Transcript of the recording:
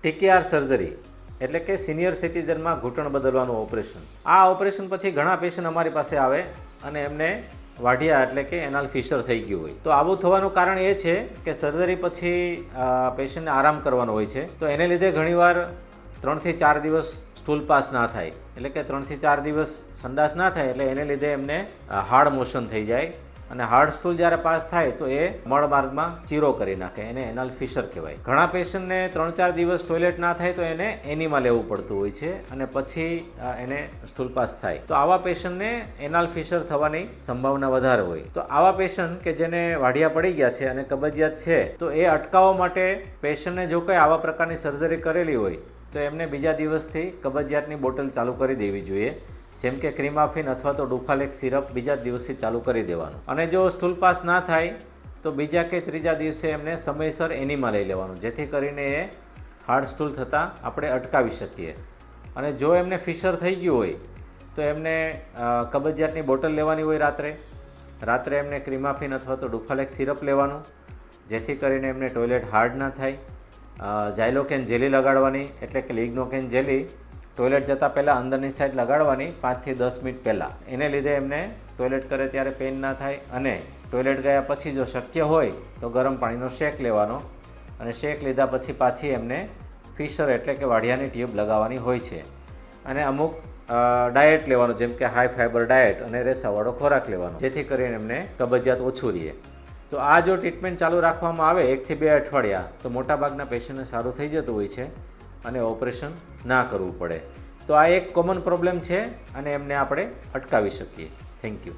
TKR surgery એટલે કે senior સિટીઝનમાં ઘૂંટણ બદલવાનું ઓપરેશન. આ ઓપરેશન પછી ઘણા પેશન્ટ અમારી પાસે આવે અને એમને વાઢિયા એટલે કે એનાલ ફિશર થઈ ગયું હોય. તો આવું થવાનું કારણ એ છે કે સર્જરી પછી પેશન્ટને આરામ કરવાનો હોય છે. તો એને લીધે ઘણીવાર 3 થી 4 દિવસ સ્ટૂલ પાસ ના થાય, એટલે કે 3 થી 4 દિવસ સંડાસ ના થાય, એટલે એને લીધે એમને હાર્ડ મોશન થઈ જાય અને હાર્ડ સ્ટૂલ જ્યારે પાસ થાય તો એ મળમાર્ગમાં ચીરો કરી નાખે, એને એનાલ ફિશર કહેવાય. ઘણા પેશન્ટને 3-4 દિવસ ટોયલેટ ના થાય તો એને એનીમાં લેવું પડતું હોય છે અને પછી એને સ્ટૂલ પાસ થાય. તો આવા પેશન્ટને એનાલ ફિશર થવાની સંભાવના વધારે હોય. તો આવા પેશન્ટ કે જેને વાઢિયા પડી ગયા છે અને કબજિયાત છે, તો એ અટકાવવા માટે પેશન્ટને જો કંઈ આવા પ્રકારની સર્જરી કરેલી હોય તો એમને બીજા દિવસથી કબજિયાતની બોટલ ચાલુ કરી દેવી જોઈએ. જેમ કે ક્રીમાફિન અથવા તો ડુફાલેક્સ સિરપ બીજા દિવસથી ચાલુ કરી દેવાનું. અને જો સ્ટૂલ પાસ ના થાય તો બીજા કે ત્રીજા દિવસે એમને સમયસર એનીમાં લઈ લેવાનું, જેથી કરીને એ હાર્ડ સ્ટૂલ થતાં આપણે અટકાવી શકીએ. અને જો એમને ફિશર થઈ ગયું હોય તો એમને કબજિયાતની બોટલ લેવાની હોય રાત્રે એમને ક્રીમાફિન અથવા તો ડુફાલેક્સ સિરપ લેવાનું, જેથી કરીને એમને ટોયલેટ હાર્ડ ના થાય. ઝાયલોકેન જેલી લગાડવાની, એટલે કે લિગ્નોકેન જેલી ટોયલેટ જતાં પહેલાં અંદરની સાઈડ લગાડવાની 5 થી 10 મિનિટ પહેલાં. એને લીધે એમને ટોયલેટ કરે ત્યારે પેઇન ના થાય. અને ટોયલેટ ગયા પછી જો શક્ય હોય તો ગરમ પાણીનો શેક લેવાનો, અને શેક લીધા પછી પાછી એમને ફિશર એટલે કે વાઢિયાની ટ્યુબ લગાવવાની હોય છે. અને અમુક ડાયટ લેવાનું, જેમ કે હાઈ ફાઈબર ડાયટ અને રેસાવાળો ખોરાક લેવાનો, જેથી કરીને એમને કબજિયાત ઓછું રહે. તો આ જો ટ્રીટમેન્ટ ચાલુ રાખવામાં આવે 1 થી 2 અઠવાડિયા, તો મોટાભાગના પેશન્ટને સારું થઈ જતું હોય છે અને ઓપરેશન ના કરવું પડે. તો આ એક કોમન પ્રોબ્લેમ છે અને એમને આપણે અટકાવી શકીએ. Thank you.